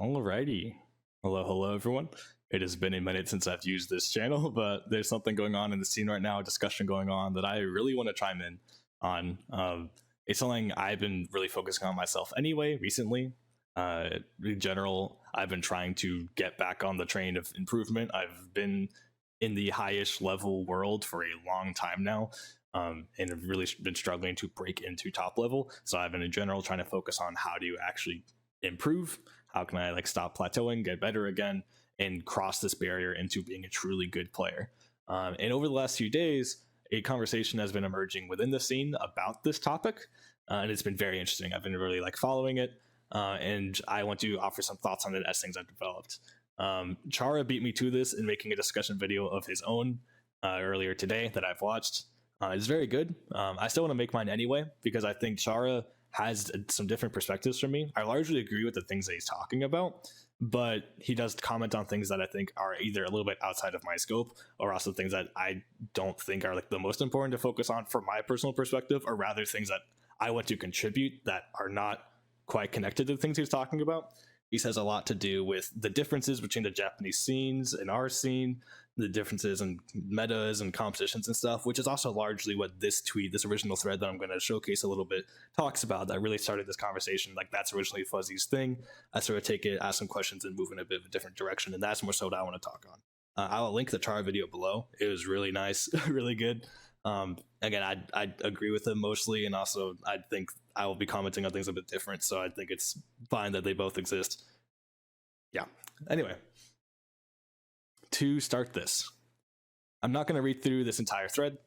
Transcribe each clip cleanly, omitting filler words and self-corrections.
Alrighty. Hello, everyone. It has been a minute since I've used this channel, but there's something going on in the scene right now, a discussion going on that I really want to chime in on. It's something I've been really focusing on myself anyway recently. In general, I've been trying to get back on the train of improvement. I've been in the highest level world for a long time now, and have really been struggling to break into top level. So I've been in general trying to focus on how to actually improve. How can I stop plateauing, get better again, and cross this barrier into being a truly good player? And over the last few days, a conversation has been emerging within the scene about this topic, and it's been very interesting. I've been really following it, and I want to offer some thoughts on it as things I've developed. Chara beat me to this in making a discussion video of his own earlier today that I've watched. It's very good. I still want to make mine anyway because I think Chara has some different perspectives from me. I largely agree with the things that he's talking about, but he does comment on things that I think are either a little bit outside of my scope or also things that I don't think are the most important to focus on from my personal perspective, or rather things that I want to contribute that are not quite connected to the things he's talking about. He says a lot to do with the differences between the Japanese scenes and our scene, the differences in metas and compositions and stuff, which is also largely what this original thread that I'm going to showcase a little bit talks about. That really started this conversation. That's originally Fuzzy's thing. I sort of take it, ask some questions, and move in a bit of a different direction, and that's more so what I want to talk on. I'll link the Chara video below. It was really nice, really good. Again, I agree with him mostly, and also I think I will be commenting on things a bit different, so I think it's fine that they both exist. Yeah. Anyway, to start this, I'm not going to read through this entire thread,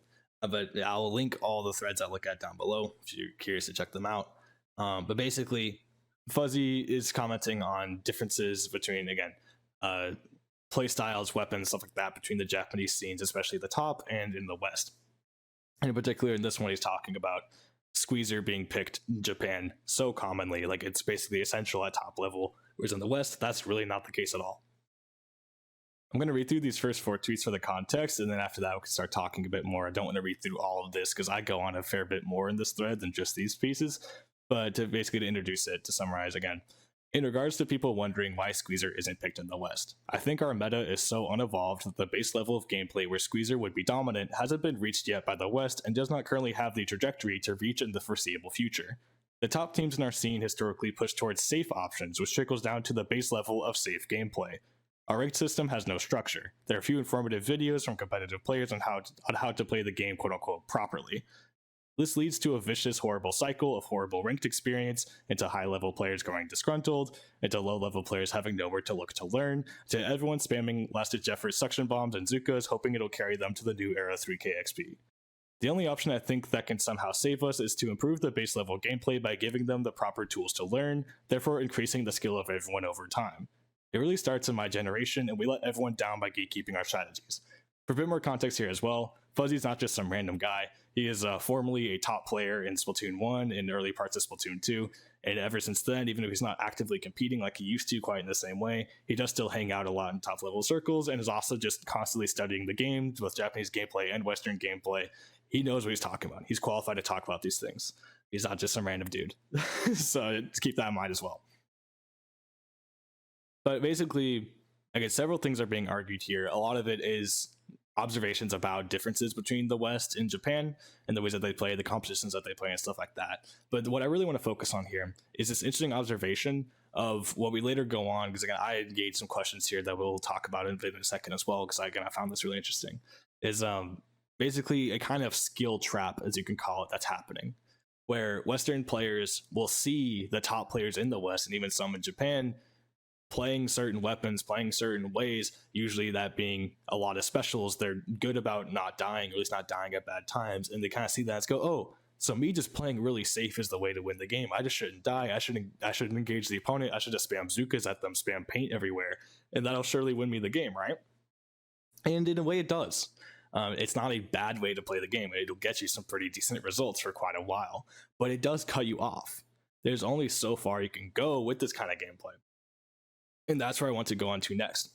but I'll link all the threads I look at down below if you're curious to check them out. But basically, Fuzzy is commenting on differences between, again, play styles, weapons, stuff like that between the Japanese scenes, especially the top and in the West. And in particular, in this one, he's talking about Squeezer being picked in Japan so commonly, it's basically essential at top level, whereas in the West, that's really not the case at all. I'm going to read through these first 4 tweets for the context, and then after that, we can start talking a bit more. I don't want to read through all of this because I go on a fair bit more in this thread than just these pieces, but to introduce it, to summarize again. In regards to people wondering why Squeezer isn't picked in the West, I think our meta is so unevolved that the base level of gameplay where Squeezer would be dominant hasn't been reached yet by the West and does not currently have the trajectory to reach in the foreseeable future. The top teams in our scene historically push towards safe options, which trickles down to the base level of safe gameplay. Our ranked system has no structure. There are few informative videos from competitive players on how to play the game quote-unquote properly. This leads to a vicious, horrible cycle of horrible ranked experience, into high-level players growing disgruntled, into low-level players having nowhere to look to learn, to everyone spamming Last Ditch Efforts suction bombs and Zukas, hoping it'll carry them to the new era 3k XP. The only option I think that can somehow save us is to improve the base level gameplay by giving them the proper tools to learn, therefore increasing the skill of everyone over time. It really starts in my generation, and we let everyone down by gatekeeping our strategies. For a bit more context here as well, Fuzzy's not just some random guy. He is formerly a top player in Splatoon 1 and early parts of Splatoon 2, and ever since then, even if he's not actively competing like he used to quite in the same way, he does still hang out a lot in top level circles and is also just constantly studying the game, both Japanese gameplay and Western gameplay. He knows what he's talking about. He's qualified to talk about these things. He's not just some random dude. So keep that in mind as well. But basically, several things are being argued here. A lot of it is observations about differences between the West and Japan and the ways that they play, the compositions that they play, and stuff like that. But what I really want to focus on here is this interesting observation of what we later go on, because again, I engaged some questions here that we'll talk about in a second as well, because I found this really interesting, is basically a kind of skill trap, as you can call it, that's happening, where Western players will see the top players in the West, and even some in Japan, playing certain weapons, playing certain ways, usually that being a lot of specials. They're good about not dying, or at least not dying at bad times, and they kind of see that and go, oh, so me just playing really safe is the way to win the game. I just shouldn't die. I shouldn't engage the opponent. I should just spam Zukas at them, spam paint everywhere, and that'll surely win me the game, right? And in a way it does. It's not a bad way to play the game. It'll get you some pretty decent results for quite a while, but it does cut you off. There's only so far you can go with this kind of gameplay. And that's where I want to go on to next.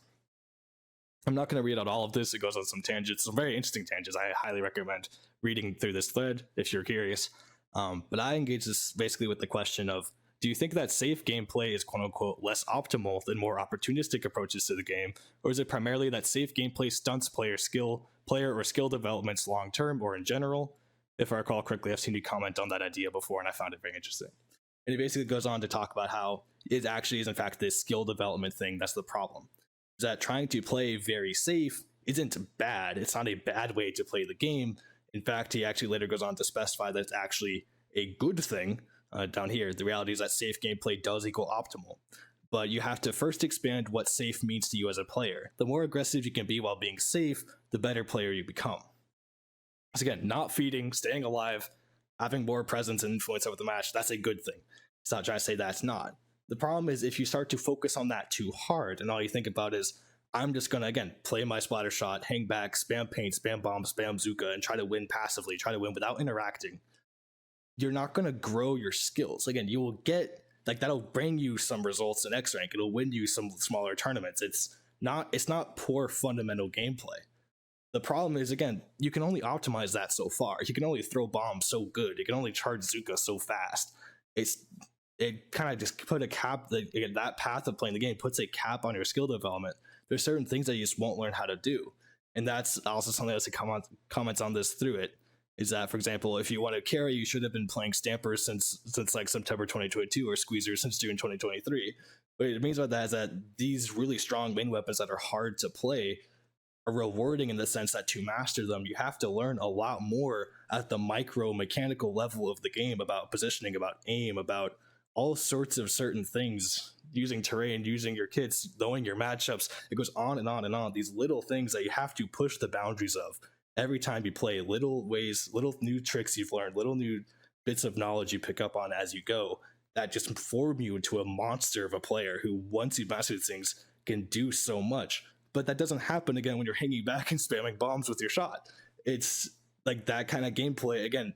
I'm not going to read out all of this. It goes on some tangents, some very interesting tangents. I highly recommend reading through this thread if you're curious. But I engage this basically with the question of, Do you think that safe gameplay is quote unquote less optimal than more opportunistic approaches to the game, or is it primarily that safe gameplay stunts player or skill developments long term or in general? If I recall correctly, I've seen you comment on that idea before, and I found it very interesting. And it basically goes on to talk about how it actually is in fact this skill development thing that's the problem. Is that trying to play very safe isn't bad. It's not a bad way to play the game. In fact, he actually later goes on to specify that it's actually a good thing. Down here, the reality is that safe gameplay does equal optimal, but you have to first expand what safe means to you as a player. The more aggressive you can be while being safe, the better player you become. So again, not feeding, staying alive, having more presence and influence over the match, that's a good thing. It's not trying to say that's not. The problem is if you start to focus on that too hard and all you think about is, I'm just going to, again, play my splatter shot, hang back, spam paint, spam bomb, spam Zuka, and try to win passively, try to win without interacting, you're not going to grow your skills. Again, you will get, like, that'll bring you some results in X rank. It'll win you some smaller tournaments. It's not poor fundamental gameplay. The problem is, again, you can only optimize that so far. You can only throw bombs so good. You can only charge Zuka so fast. It kind of just put a cap, that path of playing the game puts a cap on your skill development. There's certain things that you just won't learn how to do. And that's also something else that comments on this through it. Is that, for example, if you want to carry, you should have been playing Stampers since like September 2022 or Squeezers since June 2023. What it means by that is that these really strong main weapons that are hard to play are rewarding in the sense that to master them, you have to learn a lot more at the micro mechanical level of the game about positioning, about aim, about all sorts of certain things, using terrain, using your kits, knowing your matchups. It goes on and on and on. These little things that you have to push the boundaries of. Every time you play, little ways, little new tricks you've learned, little new bits of knowledge you pick up on as you go that just form you into a monster of a player who, once you master these things, can do so much. But that doesn't happen again when you're hanging back and spamming bombs with your shot. It's like that kind of gameplay, again,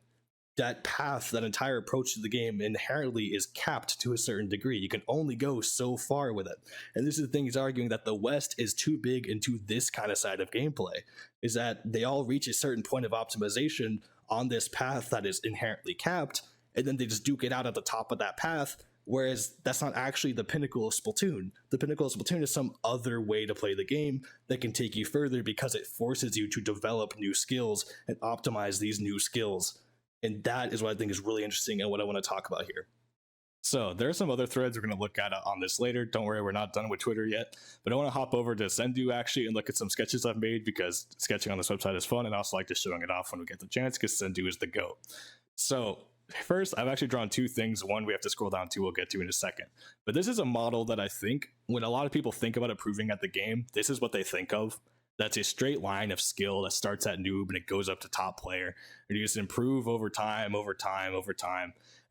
that path, that entire approach to the game inherently is capped to a certain degree. You can only go so far with it. And this is the thing he's arguing, that the West is too big into this kind of side of gameplay, is that they all reach a certain point of optimization on this path that is inherently capped, and then they just duke it out at the top of that path, whereas that's not actually the pinnacle of Splatoon. The pinnacle of Splatoon is some other way to play the game that can take you further because it forces you to develop new skills and optimize these new skills. And that is what I think is really interesting and what I want to talk about here. So there are some other threads we're going to look at on this later. Don't worry, we're not done with Twitter yet. But I want to hop over to Sendu actually and look at some sketches I've made, because sketching on this website is fun, and I also like just showing it off when we get the chance because Sendu is the GOAT. So first, I've actually drawn two things. One we have to scroll down to, we'll get to in a second. But this is a model that I think when a lot of people think about improving at the game, this is what they think of. That's a straight line of skill that starts at noob and it goes up to top player. And you just improve over time.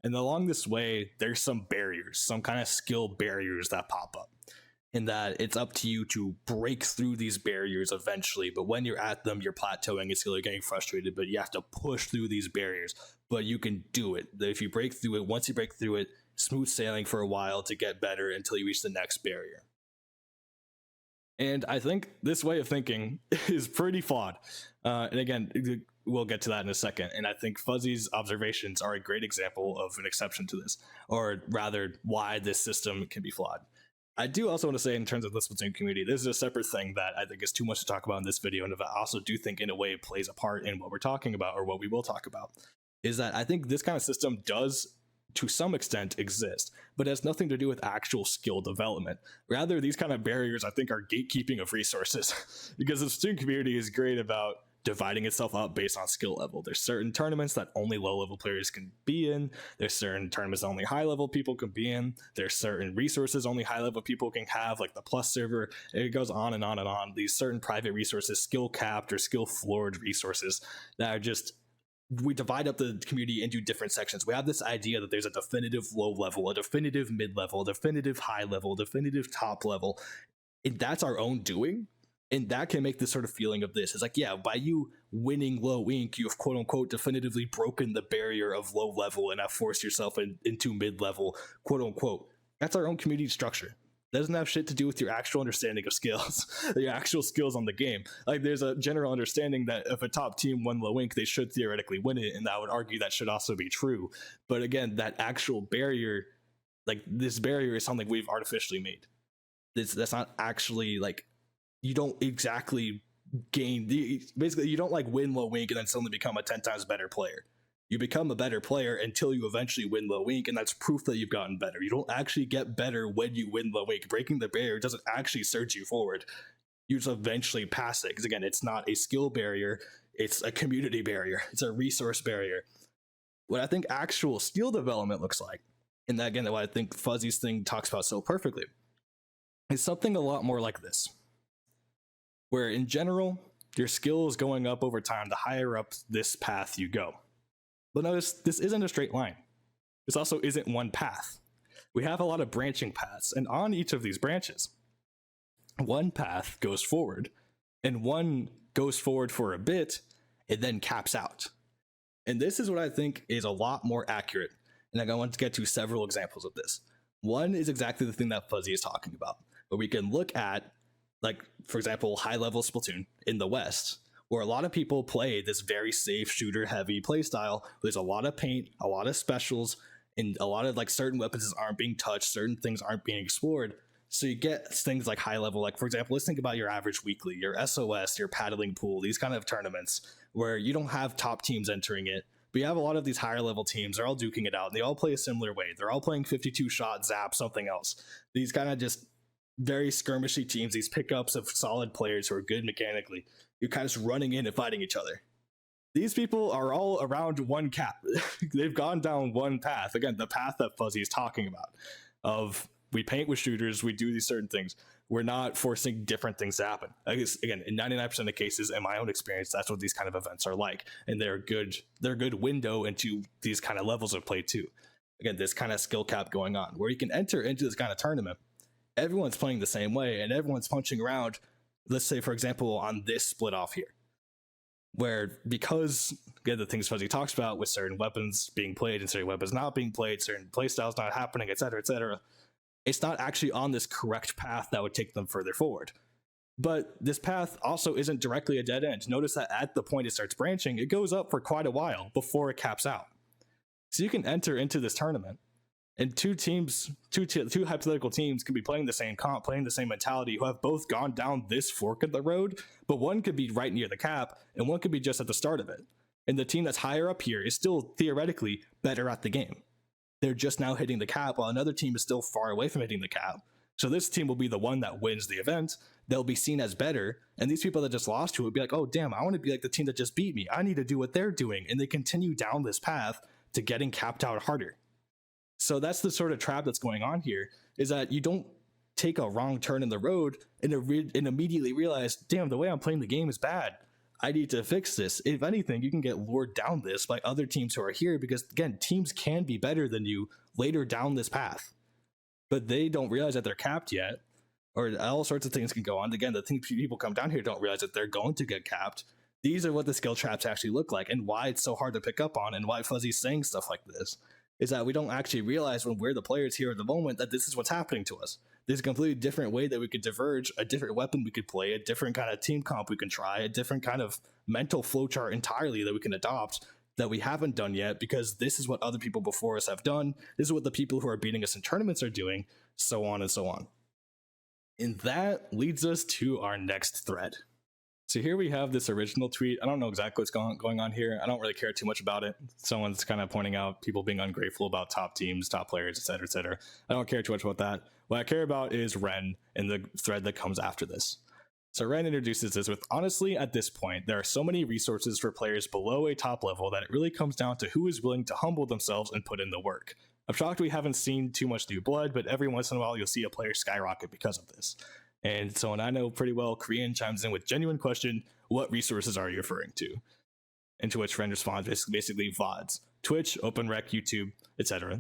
And along this way, there's some barriers, some kind of skill barriers that pop up. In that it's up to you to break through these barriers eventually. But when you're at them, you're plateauing and still getting frustrated, but you have to push through these barriers. But you can do it. If you break through it, once you break through it, smooth sailing for a while to get better until you reach the next barrier. And I think this way of thinking is pretty flawed. And again, we'll get to that in a second. And I think Fuzzy's observations are a great example of an exception to this, or rather why this system can be flawed. I do also want to say, in terms of the Splatoon community, this is a separate thing that I think is too much to talk about in this video, and I also do think in a way it plays a part in what we're talking about, or what we will talk about, is that I think this kind of system does to some extent exist, but it has nothing to do with actual skill development. Rather, these kind of barriers, I think, are gatekeeping of resources, because the student community is great about dividing itself up based on skill level. There's certain tournaments that only low-level players can be in. There's certain tournaments that only high-level people can be in. There's certain resources only high-level people can have, like the plus server. It goes on and on and on. These certain private resources, skill-capped or skill-floored resources that are just, we divide up the community into different sections. We have this idea that there's a definitive low level, a definitive mid level, a definitive high level, a definitive top level. And that's our own doing. And that can make this sort of feeling of this. It's like, yeah, by you winning low ink, you've quote unquote definitively broken the barrier of low level and have forced yourself into mid level, quote unquote. That's our own community structure. Doesn't have shit to do with your actual understanding of skills, your actual skills on the game. Like, there's a general understanding that if a top team won low ink, they should theoretically win it, and I would argue that should also be true. But again, that actual barrier Like, this barrier is something we've artificially made. That's not actually like, you don't exactly gain basically you don't like win low wink and then suddenly become a 10 times better player. You become a better player until you eventually win low wink, and that's proof that you've gotten better. You don't actually get better when you win low wink. Breaking the barrier doesn't actually surge you forward. You just eventually pass it, because again, it's not a skill barrier, it's a community barrier, it's a resource barrier. What I think actual skill development looks like, and again, what I think Fuzzy's thing talks about so perfectly, is something a lot more like this, where in general, your skill is going up over time the higher up this path you go. But notice, this isn't a straight line. This also isn't one path. We have a lot of branching paths, and on each of these branches, one path goes forward, and one goes forward for a bit, and then caps out. And this is what I think is a lot more accurate, and I want to get to several examples of this. One is exactly the thing that Fuzzy is talking about, where we can look at, like, for example, high-level Splatoon in the West, where a lot of people play this very safe shooter-heavy playstyle. There's a lot of paint, a lot of specials, and a lot of like certain weapons aren't being touched, certain things aren't being explored. So you get things like high-level, like for example, let's think about your average weekly, your SOS, your paddling pool, these kind of tournaments where you don't have top teams entering it, but you have a lot of these higher-level teams. They're all duking it out, and they all play a similar way. They're all playing 52 shot, zap, something else. These kind of just very skirmishy teams, these pickups of solid players who are good mechanically. You're kind of just running in and fighting each other. These people are all around one cap. They've gone down one path. Again, the path that Fuzzy is talking about, of we paint with shooters, we do these certain things. We're not forcing different things to happen. I guess, again, in 99% of cases, in my own experience, that's what these kind of events are like. And they're a good window into these kind of levels of play too. Again, this kind of skill cap going on, where you can enter into this kind of tournament. Everyone's playing the same way, and everyone's punching around. Let's say, for example, on this split off here, where because, again, the things Fuzzy talks about with certain weapons being played and certain weapons not being played, certain playstyles not happening, etc., it's not actually on this correct path that would take them further forward. But this path also isn't directly a dead end. Notice that at the point it starts branching, it goes up for quite a while before it caps out. So you can enter into this tournament, and two hypothetical teams could be playing the same comp, playing the same mentality, who have both gone down this fork of the road, but one could be right near the cap, and one could be just at the start of it. And the team that's higher up here is still theoretically better at the game. They're just now hitting the cap, while another team is still far away from hitting the cap. So this team will be the one that wins the event. They'll be seen as better, and these people that just lost to it will be like, oh damn, I want to be like the team that just beat me. I need to do what they're doing. And they continue down this path to getting capped out harder. So that's the sort of trap that's going on here, is that you don't take a wrong turn in the road and immediately realize, damn, the way I'm playing the game is bad. I need to fix this. If anything, you can get lured down this by other teams who are here, because again, teams can be better than you later down this path, but they don't realize that they're capped yet, or all sorts of things can go on. Again, the thing people come down here don't realize that they're going to get capped. These are what the skill traps actually look like, and why it's so hard to pick up on, and why Fuzzy's saying stuff like this. Is that we don't actually realize, when we're the players here at the moment, that this is what's happening to us. There's a completely different way that we could diverge, a different weapon we could play, a different kind of team comp we can try, a different kind of mental flowchart entirely that we can adopt that we haven't done yet, because this is what other people before us have done. This is what the people who are beating us in tournaments are doing, so on and so on. And that leads us to our next thread. So here we have this original tweet. I don't know exactly what's going on here. I don't really care too much about it. Someone's kind of pointing out people being ungrateful about top teams, top players, etc., etc. I don't care too much about that. What I care about is Ren and the thread that comes after this. So Ren introduces this with, honestly, at this point, there are so many resources for players below a top level that it really comes down to who is willing to humble themselves and put in the work. I'm shocked we haven't seen too much new blood, but every once in a while you'll see a player skyrocket because of this. And so, and I know pretty well, Korean chimes in with genuine question, what resources are you referring to? And to which Ren responds, basically VODs, Twitch, OpenRec, YouTube, etc.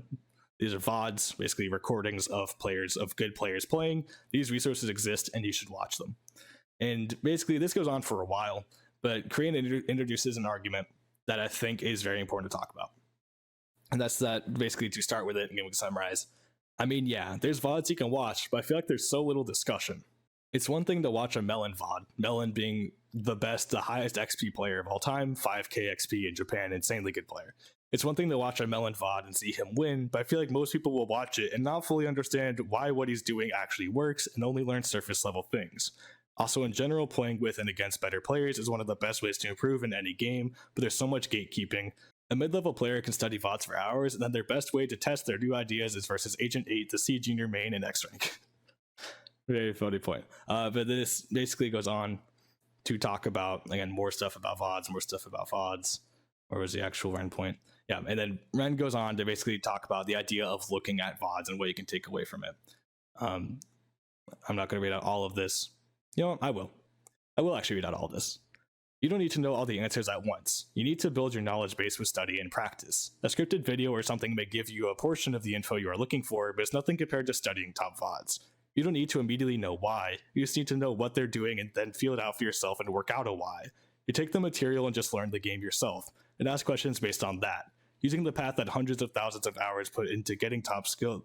These are VODs, basically recordings of players, of good players playing. These resources exist and you should watch them. And basically this goes on for a while, but Korean introduces an argument that I think is very important to talk about. And that's that, basically, to start with it, and we can summarize. I mean, yeah, there's VODs you can watch, but I feel like there's so little discussion. It's one thing to watch a Melon VOD, Melon being the highest XP player of all time, 5k XP in Japan, insanely good player. It's one thing to watch a Melon VOD and see him win, but I feel like most people will watch it and not fully understand why what he's doing actually works and only learn surface level things. Also, in general, playing with and against better players is one of the best ways to improve in any game, but there's so much gatekeeping. A mid-level player can study VODs for hours, and then their best way to test their new ideas is versus Agent 8, the C Junior main, and X-Rank. Very funny point. But this basically goes on to talk about, again, more stuff about VODs. Or was the actual Ren point? Yeah, and then Ren goes on to basically talk about the idea of looking at VODs and what you can take away from it. I'm not going to read out all of this. You know what? I will. I will actually read out all of this. You don't need to know all the answers at once. You need to build your knowledge base with study and practice. A scripted video or something may give you a portion of the info you are looking for, but it's nothing compared to studying top VODs. You don't need to immediately know why. You just need to know what they're doing and then feel it out for yourself and work out a why. You take the material and just learn the game yourself, and ask questions based on that, using the path that hundreds of thousands of hours put into getting top skill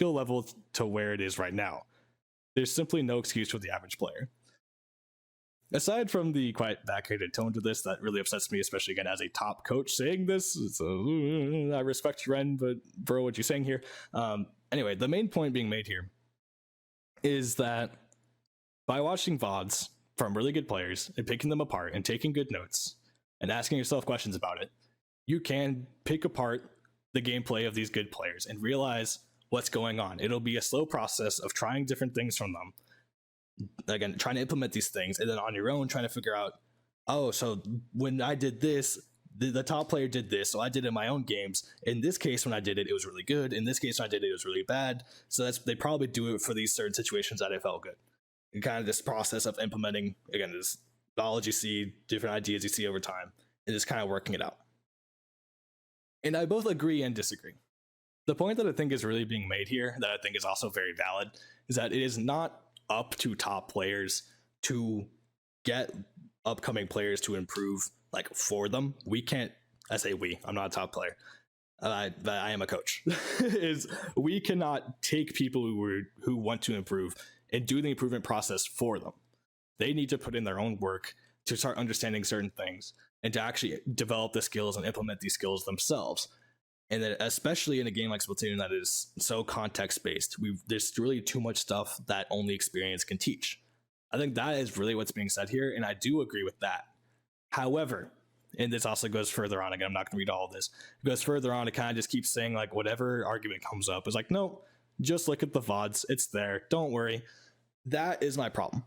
level to where it is right now. There's simply no excuse for the average player. Aside from the quite backhanded tone to this that really upsets me, especially again as a top coach saying this, I respect Ren, but bro, what you saying here? Anyway, the main point being made here is that by watching VODs from really good players and picking them apart and taking good notes and asking yourself questions about it, you can pick apart the gameplay of these good players and realize what's going on. It'll be a slow process of trying different things from them. Again, trying to implement these things, and then on your own trying to figure out, oh, so when I did this, the top player did this, so I did it in my own games. In this case, when I did it, it was really good. In this case, when I did it, it was really bad. So they probably do it for these certain situations that it felt good. And kind of this process of implementing, again, this knowledge you see, different ideas you see over time, and just kind of working it out. And I both agree and disagree. The point that I think is really being made here, that I think is also very valid, is that it is not up to top players to get upcoming players to improve like for them. We can't, I say we, I'm not a top player, I am a coach, is we cannot take people who want to improve and do the improvement process for them. They need to put in their own work to start understanding certain things and to actually develop the skills and implement these skills themselves. And that especially in a game like Splatoon that is so context-based, there's really too much stuff that only experience can teach. I think that is really what's being said here, and I do agree with that. However, and this also goes further on, again, I'm not going to read all of this, it goes further on, it kind of just keeps saying, like, whatever argument comes up is like, no, just look at the VODs, it's there, don't worry. That is my problem,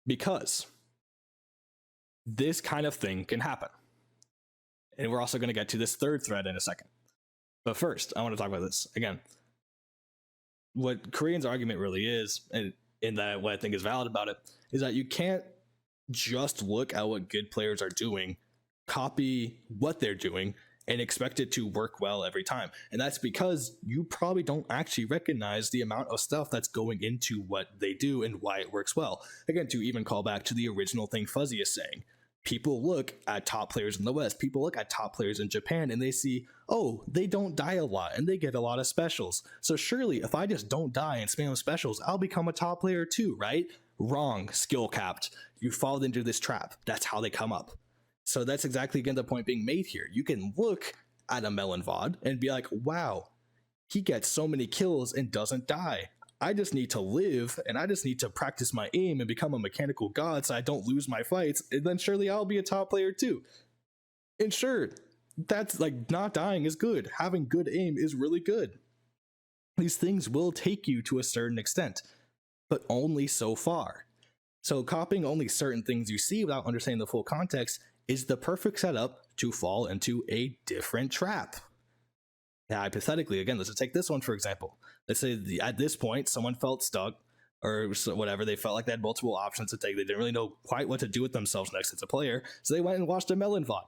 because this kind of thing can happen. And we're also going to get to this third thread in a second. But first, I want to talk about this. Again, what Korean's argument really is, and in that what I think is valid about it, is that you can't just look at what good players are doing, copy what they're doing, and expect it to work well every time. And that's because you probably don't actually recognize the amount of stuff that's going into what they do and why it works well. Again, to even call back to the original thing Fuzzy is saying, people look at top players in the West, people look at top players in Japan, and they see, oh, they don't die a lot and they get a lot of specials. So surely if I just don't die and spam specials, I'll become a top player too, right? Wrong, skill capped. You fall into this trap. That's how they come up. So that's exactly, again, the point being made here. You can look at a Melon VOD and be like, wow, he gets so many kills and doesn't die. I just need to live, and I just need to practice my aim and become a mechanical god so I don't lose my fights, and then surely I'll be a top player too. And sure, that's like, not dying is good. Having good aim is really good. These things will take you to a certain extent, but only so far. So copying only certain things you see without understanding the full context is the perfect setup to fall into a different trap. Now, hypothetically, again, let's just take this one for example. Let's say at this point, someone felt stuck or whatever. They felt like they had multiple options to take. They didn't really know quite what to do with themselves next as a player. So they went and watched a Melon VOD.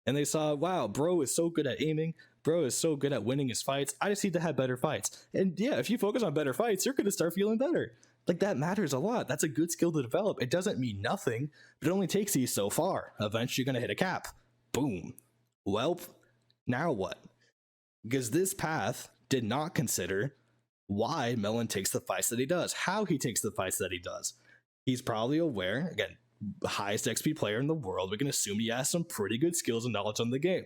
And they saw, wow, bro is so good at aiming. Bro is so good at winning his fights. I just need to have better fights. And yeah, if you focus on better fights, you're going to start feeling better. Like, that matters a lot. That's a good skill to develop. It doesn't mean nothing, but it only takes you so far. Eventually, you're going to hit a cap. Boom. Well, now what? Because this path did not consider why Melon takes the fights that he does, how he takes the fights that he does. He's probably aware, again, highest XP player in the world, we can assume he has some pretty good skills and knowledge on the game.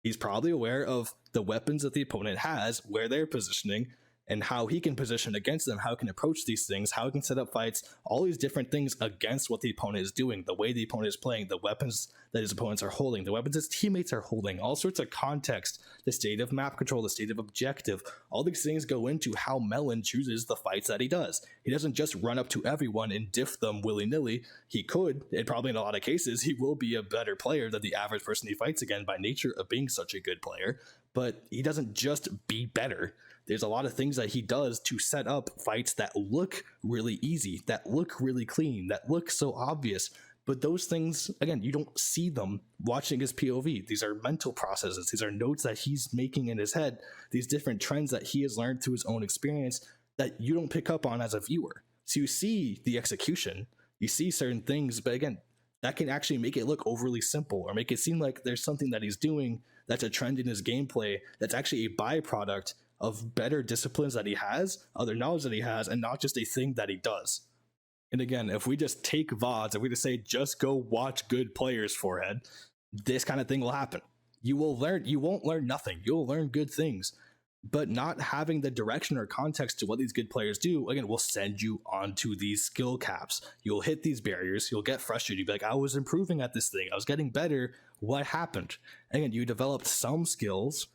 He's probably aware of the weapons that the opponent has, where they're positioning, and how he can position against them, how he can approach these things, how he can set up fights, all these different things against what the opponent is doing, the way the opponent is playing, the weapons that his opponents are holding, the weapons his teammates are holding, all sorts of context, the state of map control, the state of objective. All these things go into how Melon chooses the fights that he does. He doesn't just run up to everyone and diff them willy-nilly. He could, and probably in a lot of cases, he will be a better player than the average person he fights again by nature of being such a good player, but he doesn't just be better. There's a lot of things that he does to set up fights that look really easy, that look really clean, that look so obvious. But those things, again, you don't see them watching his POV. These are mental processes. These are notes that he's making in his head, these different trends that he has learned through his own experience that you don't pick up on as a viewer. So you see the execution, you see certain things, but again, that can actually make it look overly simple or make it seem like there's something that he's doing that's a trend in his gameplay that's actually a byproduct of better disciplines that he has, other knowledge that he has, and not just a thing that he does. And again, if we just take VODs, if we just say, just go watch good players, forehead, this kind of thing will happen. You won't learn nothing. You'll learn good things. But not having the direction or context to what these good players do, again, will send you onto these skill caps. You'll hit these barriers. You'll get frustrated. You'll be like, I was improving at this thing. I was getting better. What happened? Again, you developed some skills,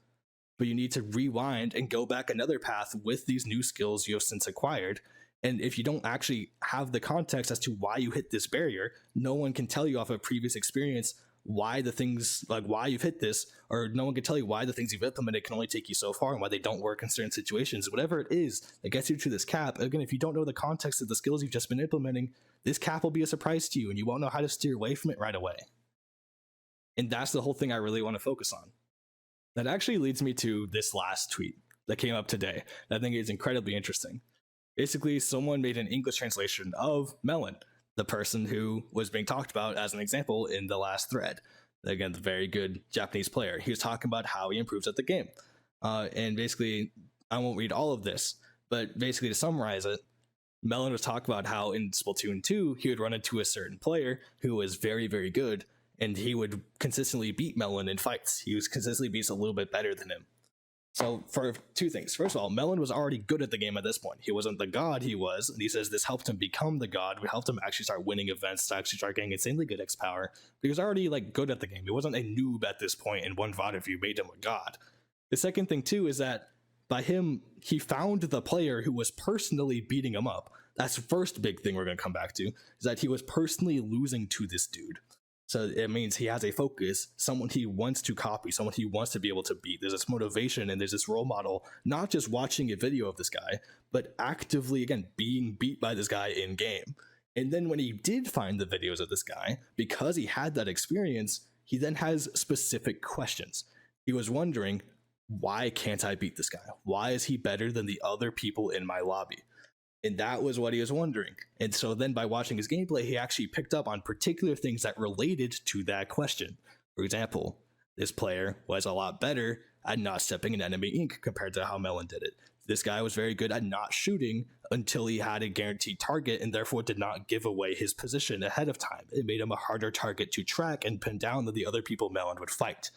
but you need to rewind and go back another path with these new skills you have since acquired. And if you don't actually have the context as to why you hit this barrier, no one can tell you off of previous experience why the things, like why you've hit this, or no one can tell you why the things you've implemented can only take you so far and why they don't work in certain situations. Whatever it is that gets you to this cap, again, if you don't know the context of the skills you've just been implementing, this cap will be a surprise to you and you won't know how to steer away from it right away. And that's the whole thing I really want to focus on. That actually leads me to this last tweet that came up today that I think is incredibly interesting. Basically, someone made an English translation of Melon, the person who was being talked about as an example in the last thread. Again, the very good Japanese player. He was talking about how he improves at the game. And basically, I won't read all of this, but basically to summarize it, Melon was talking about how in Splatoon 2, he would run into a certain player who was very, very good, and he would consistently beat Melon in fights. He was consistently beats a little bit better than him. So for two things. First of all, Melon was already good at the game at this point. He wasn't the god he was, and he says this helped him become the god. We helped him actually start winning events, to actually start getting insanely good X power. But he was already like good at the game. He wasn't a noob at this point, and one VOD if you made him a god. The second thing too is that by him, he found the player who was personally beating him up. That's the first big thing we're going to come back to, is that he was personally losing to this dude. So it means he has a focus, someone he wants to copy, someone he wants to be able to beat. There's this motivation and there's this role model, not just watching a video of this guy, but actively, again, being beat by this guy in game. And then when he did find the videos of this guy, because he had that experience, he then has specific questions. He was wondering, why can't I beat this guy? Why is he better than the other people in my lobby? And that was what he was wondering. And so then by watching his gameplay, he actually picked up on particular things that related to that question. For example, this player was a lot better at not stepping in enemy ink compared to how Melon did it. This guy was very good at not shooting until he had a guaranteed target and therefore did not give away his position ahead of time. It made him a harder target to track and pin down than the other people Melon would fight.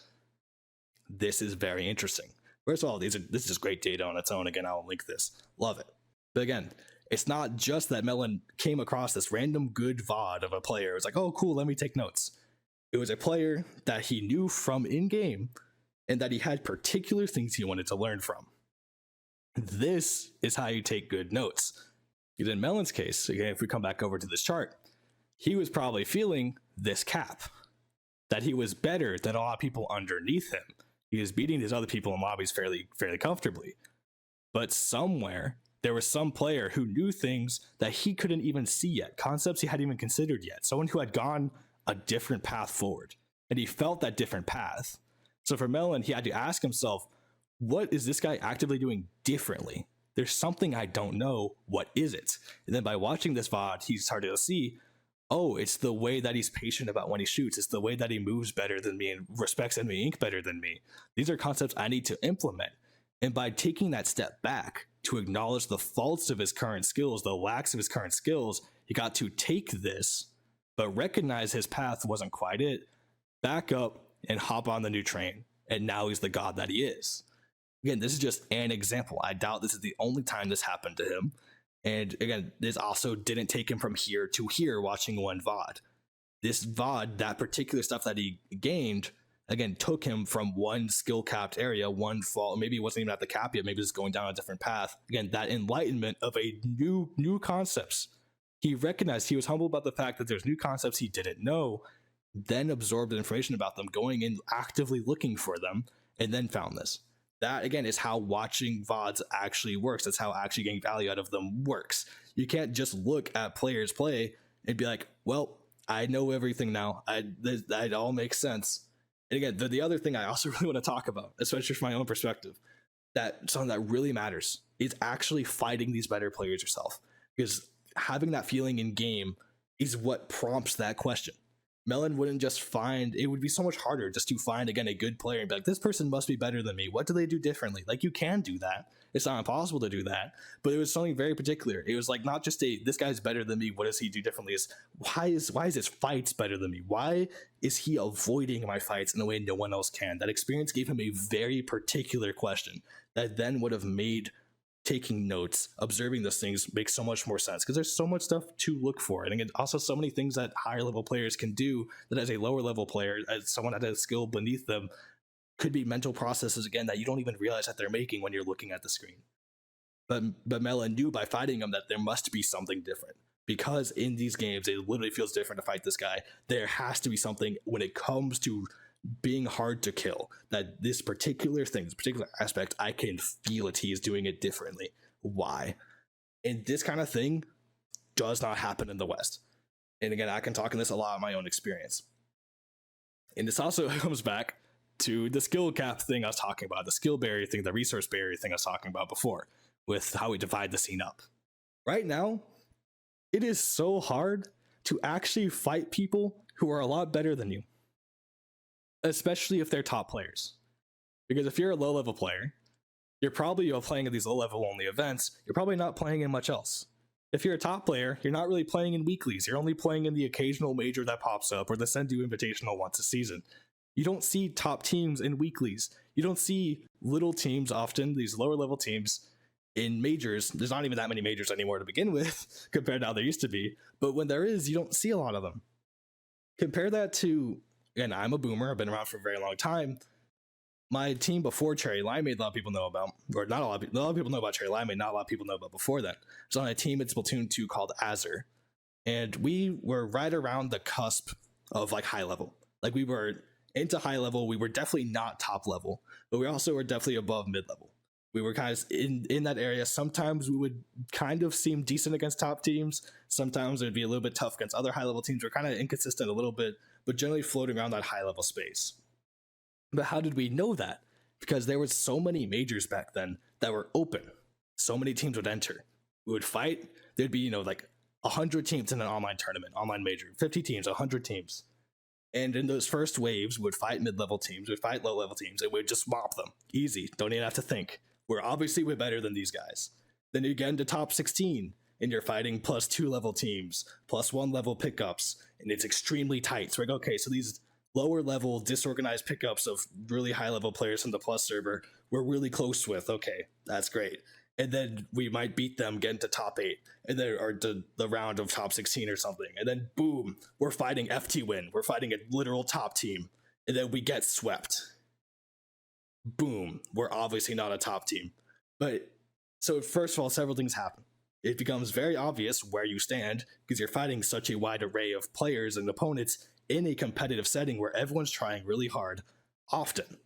This is very interesting. First of all, this is just great data on its own. Again, I'll link this. Love it. But again, it's not just that Melon came across this random good VOD of a player. It was like, oh, cool, let me take notes. It was a player that he knew from in-game and that he had particular things he wanted to learn from. This is how you take good notes. Because in Melon's case, again, if we come back over to this chart, he was probably feeling this cap, that he was better than a lot of people underneath him. He was beating these other people in lobbies fairly comfortably. But somewhere, there was some player who knew things that he couldn't even see yet, concepts he hadn't even considered yet, someone who had gone a different path forward, and he felt that different path. So for Melon, he had to ask himself, what is this guy actively doing differently? There's something I don't know. What is it? And then by watching this VOD, he started to see, oh, it's the way that he's patient about when he shoots. It's the way that he moves better than me and respects enemy ink better than me. These are concepts I need to implement. And by taking that step back to acknowledge the faults of his current skills, the lacks of his current skills, he got to take this, but recognize his path wasn't quite it, back up and hop on the new train and now he's the god that he is. Again, this is just an example. I doubt this is the only time this happened to him. And again, this also didn't take him from here to here watching one VOD. This VOD, that particular stuff that he gained, again, took him from one skill capped area, one fall. Maybe he wasn't even at the cap yet. Maybe it's going down a different path. Again, that enlightenment of a new concepts. He recognized, he was humble about the fact that there's new concepts he didn't know, then absorbed the information about them, going in actively looking for them, and then found this. That, again, is how watching VODs actually works. That's how actually getting value out of them works. You can't just look at players play and be like, well, I know everything now. That all makes sense. And again, the other thing I also really want to talk about, especially from my own perspective, that something that really matters is actually fighting these better players yourself. Because having that feeling in game is what prompts that question. Melon wouldn't just find, it would be so much harder just to find, again, a good player and be like, this person must be better than me. What do they do differently? Like, you can do that. It's not impossible to do that. But it was something very particular. It was like, not just this guy's better than me. What does he do differently? Is why is his fights better than me? Why is he avoiding my fights in a way no one else can? That experience gave him a very particular question that then would have made taking notes, observing those things makes so much more sense because there's so much stuff to look for. And again, also so many things that higher level players can do that as a lower level player, as someone that has a skill beneath them, could be mental processes, again, that you don't even realize that they're making when you're looking at the screen. But Melon knew by fighting him that there must be something different. Because in these games, it literally feels different to fight this guy. There has to be something when it comes to being hard to kill, that this particular thing, this particular aspect, I can feel it. He is doing it differently. Why? And this kind of thing does not happen in the West. And again, I can talk in this a lot of my own experience. And this also comes back to the skill cap thing I was talking about, the skill barrier thing, the resource barrier thing I was talking about before, with how we divide the scene up. Right now, it is so hard to actually fight people who are a lot better than you, especially if they're top players. Because if you're a low level player, you're probably playing at these low level only events, you're probably not playing in much else. If you're a top player, you're not really playing in weeklies, you're only playing in the occasional major that pops up or the send you invitational once a season. You don't see top teams in weeklies. You don't see little teams often, these lower level teams in majors. There's not even that many majors anymore to begin with compared to how there used to be. But when there is, you don't see a lot of them. Compare that to, and I'm a boomer, I've been around for a very long time. My team before Cherry Limeade, a lot of people know about, or not a lot of people know about Cherry Limeade, not a lot of people know about before that. I was on a team in Splatoon 2 called Azure, and we were right around the cusp of like high level. Like we were into high level, we were definitely not top level, but we also were definitely above mid level. We were kind of in that area. Sometimes we would kind of seem decent against top teams. Sometimes it would be a little bit tough against other high level teams. We're kind of inconsistent a little bit, but generally floating around that high level space. But how did we know that? Because there was so many majors back then that were open. So many teams would enter. We would fight. There'd be, like 100 teams in an online tournament, online major, 50 teams, 100 teams. And in those first waves, we would fight mid-level teams, we'd fight low-level teams, and we'd just mop them. Easy. Don't even have to think. We're obviously way better than these guys. Then you get into top 16, and you're fighting plus 2 level teams, plus 1 level pickups, and it's extremely tight. So we're like, okay, so these lower level disorganized pickups of really high level players from the plus server we're really close with. Okay, that's great. And then we might beat them, get into top 8, and then or the round of top 16 or something. And then boom, we're fighting FT win. We're fighting a literal top team. And then we get swept. Boom, we're obviously not a top team. But so first of all, several things happen. It becomes very obvious where you stand because you're fighting such a wide array of players and opponents in a competitive setting where everyone's trying really hard often.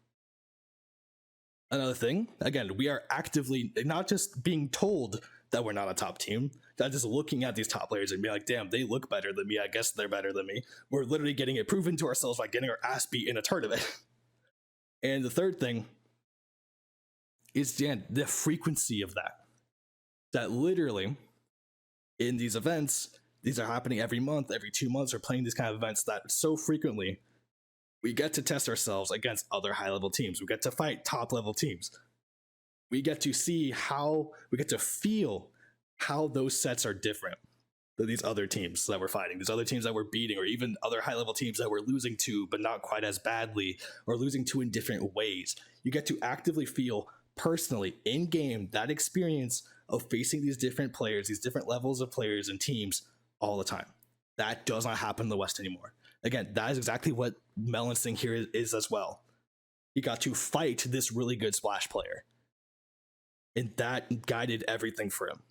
Another thing, again, we are actively not just being told that we're not a top team, not just looking at these top players and being like, damn, they look better than me, I guess they're better than me. We're literally getting it proven to ourselves by getting our ass beat in a tournament. And the third thing is the frequency of that. That literally, in these events, these are happening every month, every 2 months, we're playing these kind of events that so frequently, we get to test ourselves against other high-level teams. We get to fight top-level teams. We get to see we get to feel how those sets are different. these other teams that we're fighting, these other teams that we're beating, or even other high level teams that we're losing to, but not quite as badly, or losing to in different ways. You get to actively feel personally in game that experience of facing these different players, these different levels of players and teams all the time. That does not happen in the West anymore. Again, that is exactly what Melon's thing here is as well. He got to fight this really good Splash player, and that guided everything for him.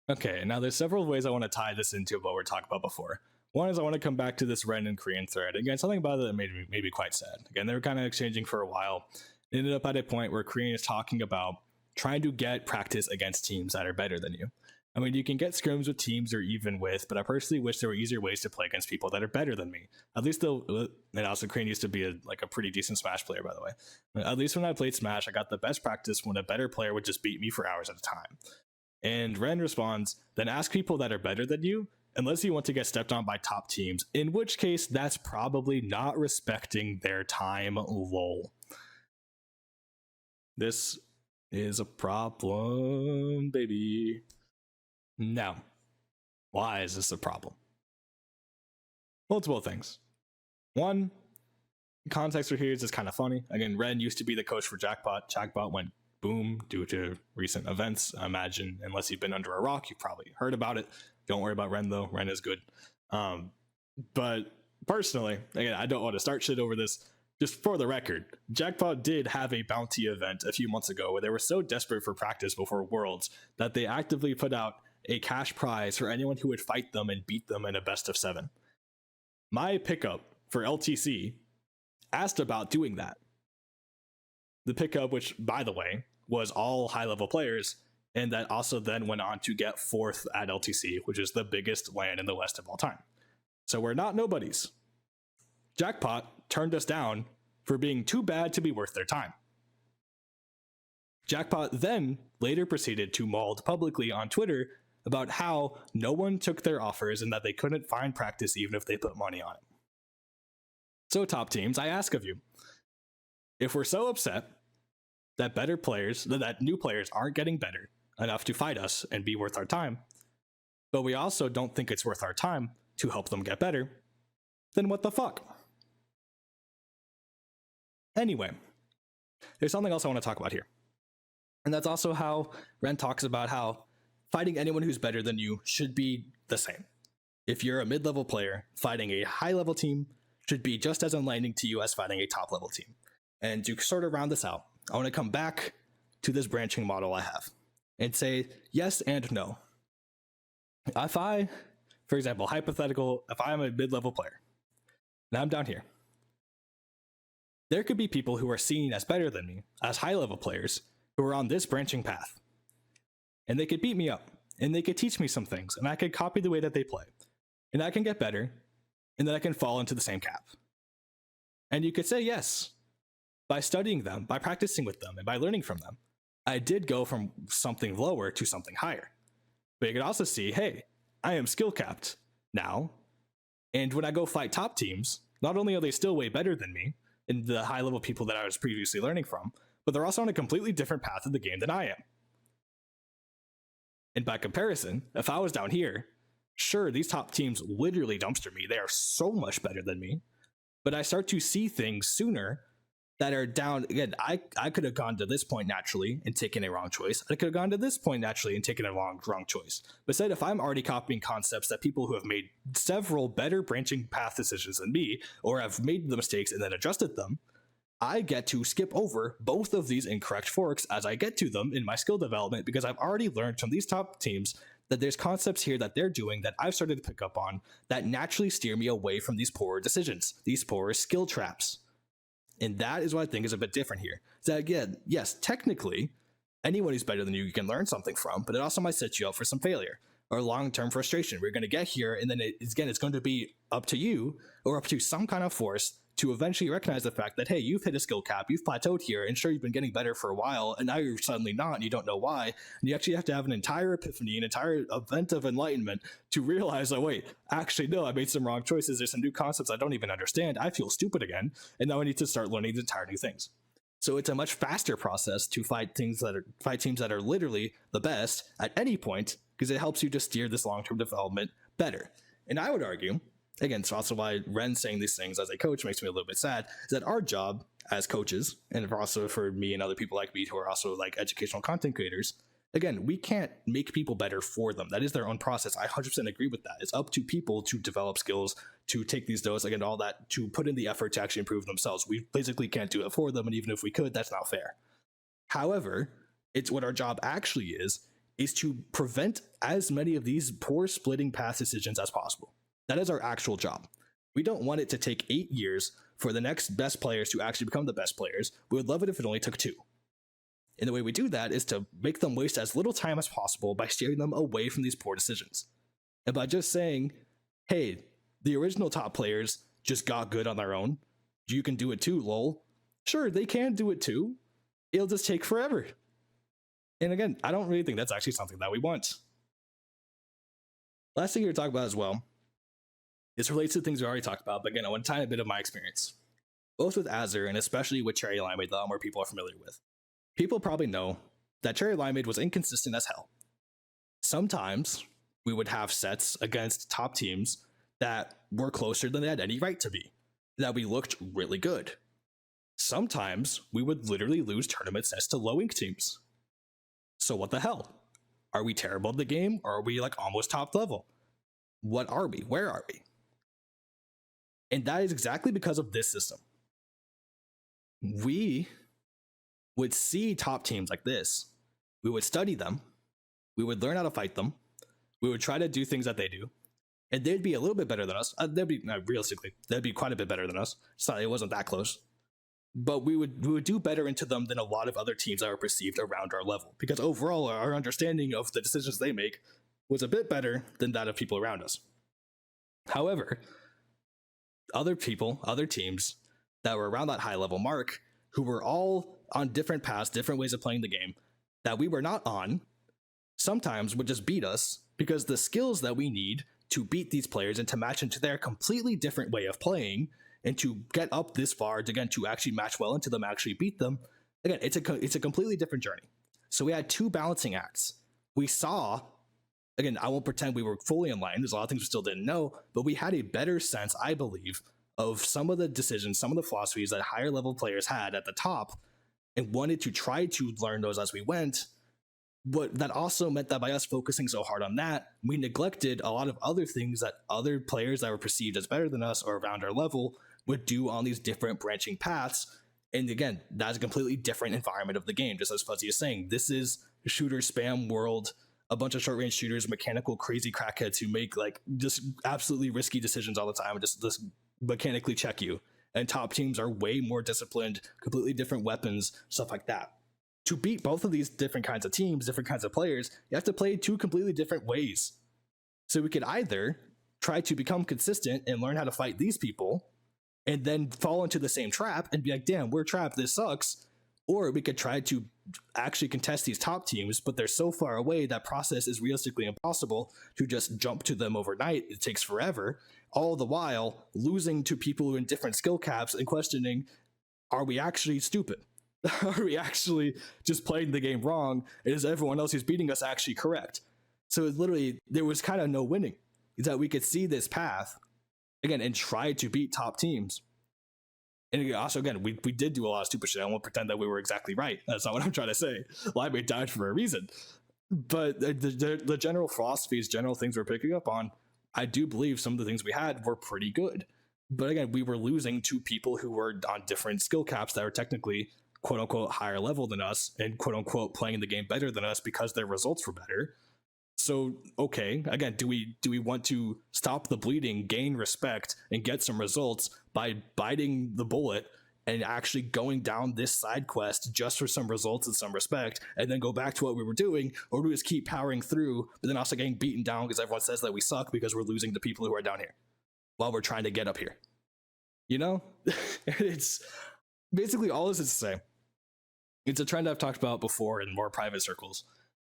Okay, now there's several ways I want to tie this into what we're talking about before. One is I want to come back to this Ren and Korean thread. Again, something about it that made me quite sad. Again, they were kind of exchanging for a while. It ended up at a point where Korean is talking about trying to get practice against teams that are better than you. I mean, you can get scrims with teams or even with, but I personally wish there were easier ways to play against people that are better than me. At least though, and also Korean used to be a pretty decent Smash player, by the way. At least when I played Smash, I got the best practice when a better player would just beat me for hours at a time. And Ren responds, then ask people that are better than you, unless you want to get stepped on by top teams, in which case that's probably not respecting their time, lol. This is a problem, baby. Now, why is this a problem? Multiple things. One, context for here is just kind of funny. Again, Ren used to be the coach for Jackpot. Jackpot went boom due to recent events. I imagine, unless you've been under a rock, you've probably heard about it. Don't worry about Ren, though. Ren is good. But personally, again, I don't want to start shit over this. Just for the record, Jackpot did have a bounty event a few months ago where they were so desperate for practice before Worlds that they actively put out a cash prize for anyone who would fight them and beat them in a best of 7. My pickup for LTC asked about doing that. The pickup, which, by the way, was all high-level players, and that also then went on to get 4th at LTC, which is the biggest LAN in the West of all time. So we're not nobodies. Jackpot turned us down for being too bad to be worth their time. Jackpot then later proceeded to mauled publicly on Twitter about how no one took their offers and that they couldn't find practice even if they put money on it. So top teams, I ask of you, if we're so upset that better players, that new players aren't getting better enough to fight us and be worth our time, but we also don't think it's worth our time to help them get better, then what the fuck? Anyway, there's something else I want to talk about here. And that's also how Ren talks about how fighting anyone who's better than you should be the same. If you're a mid-level player, fighting a high-level team should be just as enlightening to you as fighting a top-level team. And to sort of round this out, I want to come back to this branching model I have and say yes and no. If I, for example, hypothetical, if I'm a mid-level player and I'm down here, there could be people who are seen as better than me, as high-level players, who are on this branching path. And they could beat me up, and they could teach me some things, and I could copy the way that they play. And I can get better, and then I can fall into the same cap. And you could say yes, by studying them, by practicing with them, and by learning from them, I did go from something lower to something higher. But you could also see, hey, I am skill capped now, and when I go fight top teams, not only are they still way better than me, and the high-level people that I was previously learning from, but they're also on a completely different path of the game than I am. And by comparison, if I was down here, sure, these top teams literally dumpster me. They are so much better than me. But I start to see things sooner that are down. Again, I could have gone to this point naturally and taken a wrong choice. I could have gone to this point naturally and taken a wrong choice. But instead, if I'm already copying concepts that people who have made several better branching path decisions than me, or have made the mistakes and then adjusted them, I get to skip over both of these incorrect forks as I get to them in my skill development, because I've already learned from these top teams that there's concepts here that they're doing that I've started to pick up on that naturally steer me away from these poorer decisions, these poorer skill traps. And that is what I think is a bit different here. So again, yes, technically, anyone who's better than you can learn something from, but it also might set you up for some failure or long-term frustration. We're going to get here, and then it's going to be up to you or up to some kind of force to eventually recognize the fact that, hey, you've hit a skill cap, you've plateaued here, and sure, you've been getting better for a while, and now you're suddenly not, and you don't know why, and you actually have to have an entire epiphany, an entire event of enlightenment to realize, oh wait, actually no, I made some wrong choices, there's some new concepts I don't even understand, I feel stupid again, and now I need to start learning the entire new things. So it's a much faster process to fight teams that are literally the best at any point because it helps you just steer this long-term development better. And I would argue, again, it's also why Ren saying these things as a coach makes me a little bit sad, is that our job as coaches, and also for me and other people like me who are also like educational content creators, again, we can't make people better for them. That is their own process. I 100% agree with that. It's up to people to develop skills, to take these notes, again, all that, to put in the effort to actually improve themselves. We basically can't do it for them, and even if we could, that's not fair. However, it's what our job actually is to prevent as many of these poor splitting path decisions as possible. That is our actual job. We don't want it to take 8 years for the next best players to actually become the best players. We would love it if it only took 2. And the way we do that is to make them waste as little time as possible by steering them away from these poor decisions. And by just saying, hey, the original top players just got good on their own. You can do it too, lol. Sure, they can do it too. It'll just take forever. And again, I don't really think that's actually something that we want. Last thing here to talk about as well, this relates to things we already talked about, but again, I want to tie a bit of my experience. Both with Azure and especially with Cherry Limeade, that more people are familiar with. People probably know that Cherry Limeade was inconsistent as hell. Sometimes we would have sets against top teams that were closer than they had any right to be, that we looked really good. Sometimes we would literally lose tournament sets to low ink teams. So what the hell? Are we terrible at the game, or are we like almost top level? What are we? Where are we? And that is exactly because of this system. We would see top teams like this. We would study them. We would learn how to fight them. We would try to do things that they do. And they'd be a little bit better than us. Realistically, they'd be quite a bit better than us. It wasn't that close. But we would do better into them than a lot of other teams that were perceived around our level. Because overall, our understanding of the decisions they make was a bit better than that of people around us. However, other people, other teams that were around that high level mark, who were all on different paths, different ways of playing the game, that we were not on, sometimes would just beat us because the skills that we need to beat these players and to match into their completely different way of playing and to get up this far, to actually match well into them, actually beat them, again, it's a completely different journey. So we had 2 balancing acts. We saw, again, I won't pretend we were fully in line. There's a lot of things we still didn't know, but we had a better sense, I believe, of some of the decisions, some of the philosophies that higher level players had at the top, and wanted to try to learn those as we went. But that also meant that by us focusing so hard on that, we neglected a lot of other things that other players that were perceived as better than us or around our level would do on these different branching paths. And again, that's a completely different environment of the game. Just as Fuzzy is saying, this is a shooter spam world, a bunch of short range shooters, mechanical crazy crackheads who make like just absolutely risky decisions all the time and just mechanically check you. And top teams are way more disciplined, completely different weapons, stuff like that. To beat both of these different kinds of teams, different kinds of players, you have to play 2 completely different ways. So we could either try to become consistent and learn how to fight these people, and then fall into the same trap and be like, damn, we're trapped, this sucks. Or we could try to actually contest these top teams, but they're so far away that process is realistically impossible to just jump to them overnight. It takes forever. All the while losing to people who are in different skill caps and questioning, are we actually stupid? Are we actually just playing the game wrong? And is everyone else who's beating us actually correct? So literally, there was kind of no winning. Is that we could see this path, again, and try to beat top teams. And also, again, we did do a lot of stupid shit. I won't pretend that we were exactly right. That's not what I'm trying to say. Limeade died for a reason. But the general philosophies, general things we're picking up on, I do believe some of the things we had were pretty good. But again, we were losing to people who were on different skill caps that were technically, quote unquote, higher level than us and quote unquote playing the game better than us because their results were better. So, okay, again, do we want to stop the bleeding, gain respect, and get some results by biting the bullet and actually going down this side quest just for some results and some respect, and then go back to what we were doing? Or do we just keep powering through, but then also getting beaten down because everyone says that we suck because we're losing to people who are down here while we're trying to get up here? You know? It's basically all this is to say. It's a trend I've talked about before in more private circles,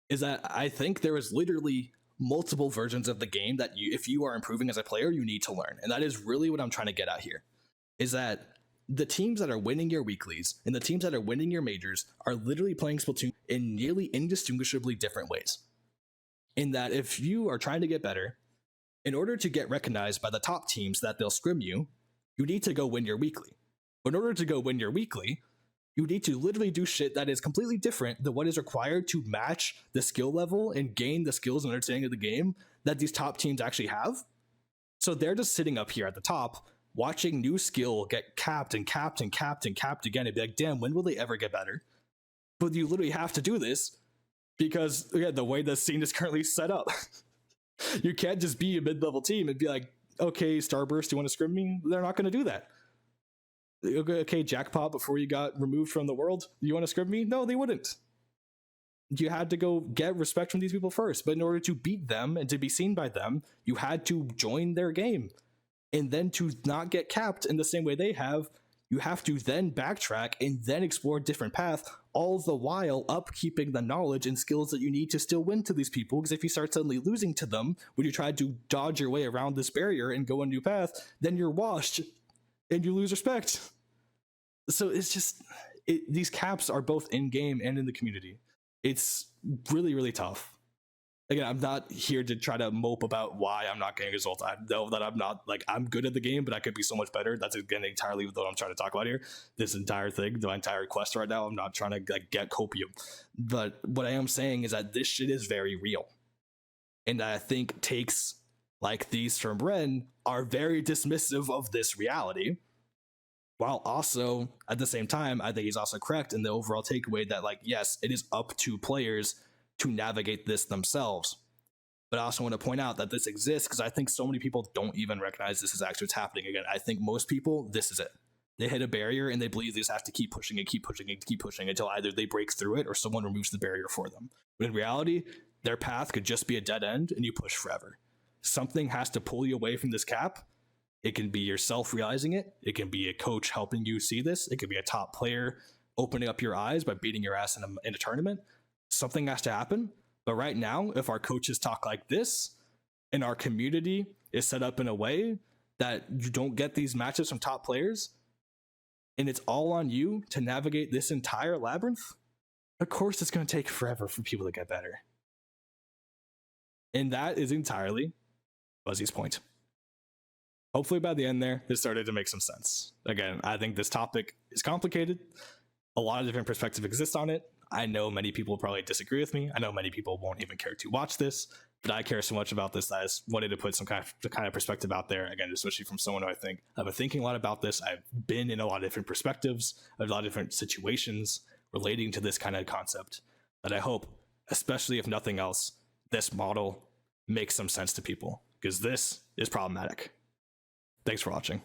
is that I think there is literally multiple versions of the game that if you are improving as a player, you need to learn. And that is really what I'm trying to get at here, is that the teams that are winning your weeklies and the teams that are winning your majors are literally playing Splatoon in nearly indistinguishably different ways. in that if you are trying to get better, in order to get recognized by the top teams that they'll scrim you, you need to go win your weekly. In order to go win your weekly, you need to literally do shit that is completely different than what is required to match the skill level and gain the skills and understanding of the game that these top teams actually have. So they're just sitting up here at the top, watching new skill get capped and capped and capped and capped again and be like, damn, when will they ever get better? But you literally have to do this because, again, the way the scene is currently set up. You can't just be a mid-level team and be like, okay, Starburst, you want to scrim me? They're not going to do that. Okay, Jackpot, before you got removed from the world, you want to scrim me? No, they wouldn't. You had to go get respect from these people first. But in order to beat them and to be seen by them, you had to join their game. And then to not get capped in the same way they have, you have to then backtrack and then explore a different path, all the while upkeeping the knowledge and skills that you need to still win to these people. Because if you start suddenly losing to them when you try to dodge your way around this barrier and go a new path, then you're washed and you lose respect. So it's just, these caps are both in game and in the community. It's really, really tough. Again, I'm not here to try to mope about why I'm not getting results. I know that I'm not, like, I'm good at the game, but I could be so much better. That's, again, entirely what I'm trying to talk about here. This entire thing, the entire quest right now, I'm not trying to, like, get copium. But what I am saying is that this shit is very real. And I think takes like these from Ren are very dismissive of this reality. While also, at the same time, I think he's also correct in the overall takeaway that, like, yes, it is up to players to navigate this themselves. But I also want to point out that this exists because I think so many people don't even recognize this is actually what's happening. Again, I think most people, this is it. They hit a barrier and they believe they just have to keep pushing and keep pushing and keep pushing until either they break through it or someone removes the barrier for them. But in reality, their path could just be a dead end and you push forever. Something has to pull you away from this cap. It can be yourself realizing it. It can be a coach helping you see this. It could be a top player opening up your eyes by beating your ass in a tournament. Something has to happen. But right now, if our coaches talk like this and our community is set up in a way that you don't get these matches from top players and it's all on you to navigate this entire labyrinth, of course it's going to take forever for people to get better. And that is entirely Fuzzy's point. Hopefully by the end there, it started to make some sense. Again, I think this topic is complicated. A lot of different perspectives exist on it. I know many people will probably disagree with me. I know many people won't even care to watch this, but I care so much about this that I just wanted to put some kind of perspective out there. Again, especially from someone who I think I've been thinking a lot about this. I've been in a lot of different perspectives, a lot of different situations relating to this kind of concept that I hope, especially if nothing else, this model makes some sense to people because this is problematic. Thanks for watching.